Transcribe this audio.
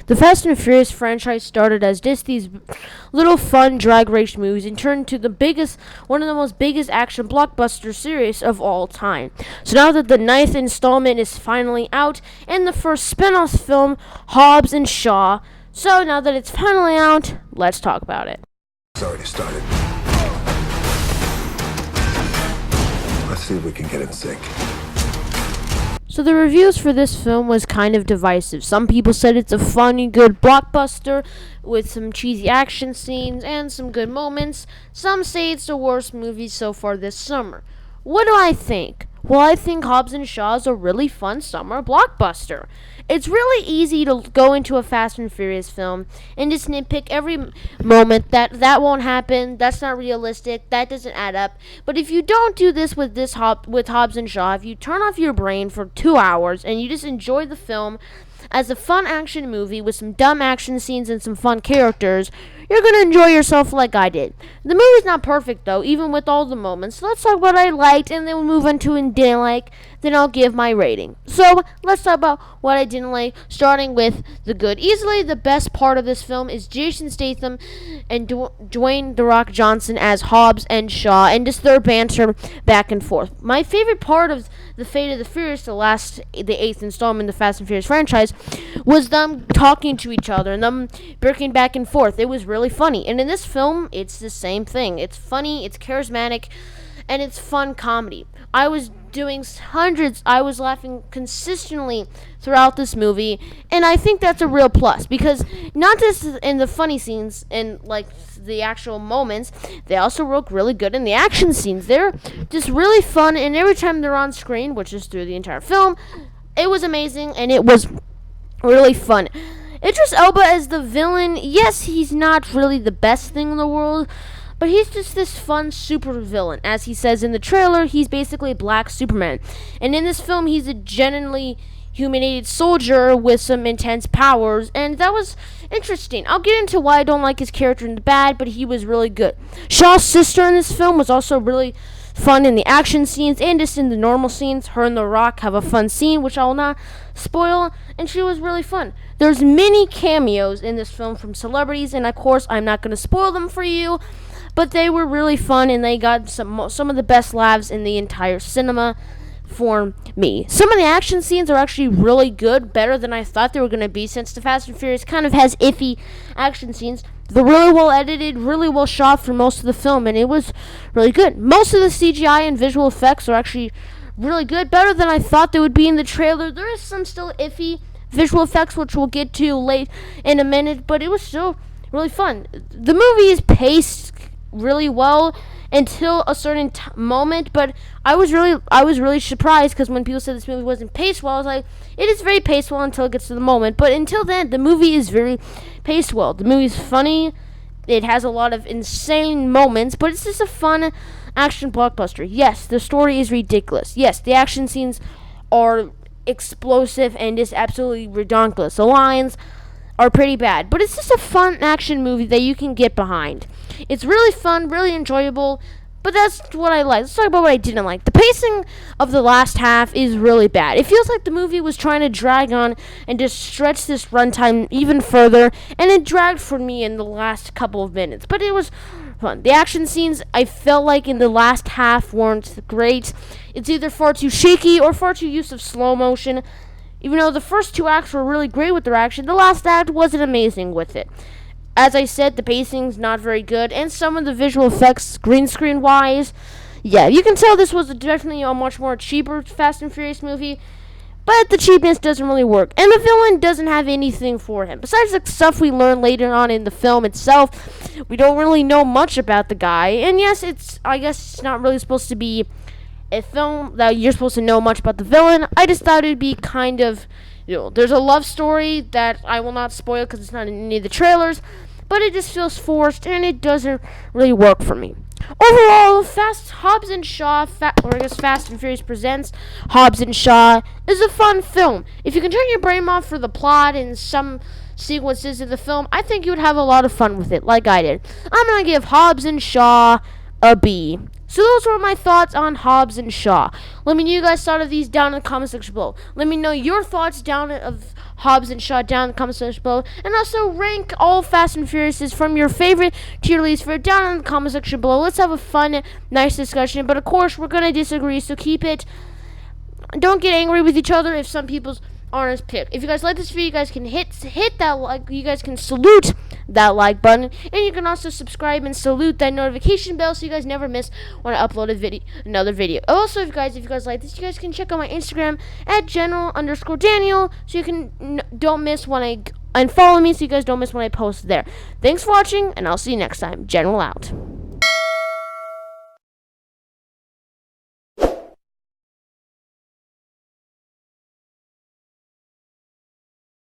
The Fast and Furious franchise started as just these little fun drag race movies and turned into one of the most biggest action blockbuster series of all time. So now that the ninth installment is finally out and the first spin-off film, Hobbs and Shaw, so now that it's finally out, let's talk about it. It's already started. Let's see if we can get in sync. So the reviews for this film was kind of divisive. Some people said it's a funny, good blockbuster with some cheesy action scenes and some good moments. Some say it's the worst movie so far this summer. What do I think? Well, I think Hobbs and Shaw is a really fun summer blockbuster. It's really easy to go into a Fast and Furious film and just nitpick every moment that won't happen, that's not realistic, that doesn't add up. But if you don't do this with Hobbs and Shaw, if you turn off your brain for 2 hours and you just enjoy the film as a fun action movie with some dumb action scenes and some fun characters, you're going to enjoy yourself like I did. The movie's not perfect, though, even with all the moments. So let's talk about what I liked, and then we'll move on to what I didn't like. Then I'll give my rating. So let's talk about what I didn't like, starting with the good. Easily the best part of this film is Jason Statham and Dwayne "The Rock" Johnson as Hobbs and Shaw, and just their banter back and forth. My favorite part of The Fate of the Furious, the 8th installment of the Fast and Furious franchise, was them talking to each other and them breaking back and forth. It was really funny. And in this film, it's the same thing. It's funny, it's charismatic, and it's fun comedy. I was laughing consistently throughout this movie, and I think that's a real plus, because not just in the funny scenes and like the actual moments, they also work really good in the action scenes. They're just really fun, and every time they're on screen, which is through the entire film, it was amazing, and it was really fun. Idris Elba as the villain, yes, he's not really the best thing in the world, but he's just this fun super villain. As he says in the trailer, he's basically Black Superman. And in this film, he's a genuinely humiliated soldier with some intense powers, and that was interesting. I'll get into why I don't like his character in the bad, but he was really good. Shaw's sister in this film was also really fun in the action scenes and just in the normal scenes. Her and The Rock have a fun scene, which I will not spoil, and she was really fun. There's many cameos in this film from celebrities, and of course, I'm not going to spoil them for you, but they were really fun, and they got some of the best laughs in the entire cinema for me. Some of the action scenes are actually really good, better than I thought they were going to be, since the Fast and Furious kind of has iffy action scenes. They're really well edited, really well shot for most of the film, and it was really good. Most of the CGI and visual effects are actually really good, better than I thought they would be in the trailer. There is some still iffy visual effects, which we'll get to late in a minute, but it was still really fun. The movie is paced really well until a certain moment, but I was really surprised, because when people said this movie wasn't paced well, I was like, it is very paced well until it gets to the moment. But until then, the movie is very paced well. The movie's funny, it has a lot of insane moments, but it's just a fun action blockbuster. Yes, the story is ridiculous. Yes, the action scenes are explosive and just absolutely ridiculous. The lines are pretty bad, but it's just a fun action movie that you can get behind. It's really fun, really enjoyable, but that's what I like. Let's talk about what I didn't like. The pacing of the last half is really bad. It feels like the movie was trying to drag on and just stretch this runtime even further, and it dragged for me in the last couple of minutes, but it was fun. The action scenes, I felt like in the last half, weren't great. It's either far too shaky or far too use of slow motion. Even though the first 2 acts were really great with their action, the last act wasn't amazing with it. As I said, the pacing's not very good, and some of the visual effects, green screen wise, yeah, you can tell this was definitely a much more cheaper Fast and Furious movie, but the cheapness doesn't really work, and the villain doesn't have anything for him. Besides the stuff we learn later on in the film itself, we don't really know much about the guy, and yes, I guess it's not really supposed to be a film that you're supposed to know much about the villain. I just thought it'd be kind of, there's a love story that I will not spoil because it's not in any of the trailers, but it just feels forced, and it doesn't really work for me. Overall, Fast and Furious presents Hobbs and Shaw is a fun film. If you can turn your brain off for the plot and some sequences of the film, I think you would have a lot of fun with it, like I did. I'm going to give Hobbs and Shaw a B. So those were my thoughts on Hobbs and Shaw. Let me know you guys thought of these down in the comment section below. Let me know your thoughts down of Hobbs and Shaw down in the comment section below. And also rank all Fast and Furiouses from your favorite to your least favorite down in the comment section below. Let's have a fun, nice discussion. But of course, we're going to disagree, so keep it. Don't get angry with each other if some people's aren't as picked. If you guys like this video, you guys can hit that like. You guys can salute that like button, and you can also subscribe and salute that notification bell so you guys never miss when I upload another video. Also, if you guys like this, you guys can check out my Instagram at general_Daniel, so you can don't miss when and follow me so you guys don't miss when I post there. Thanks for watching, and I'll see you next time. General out.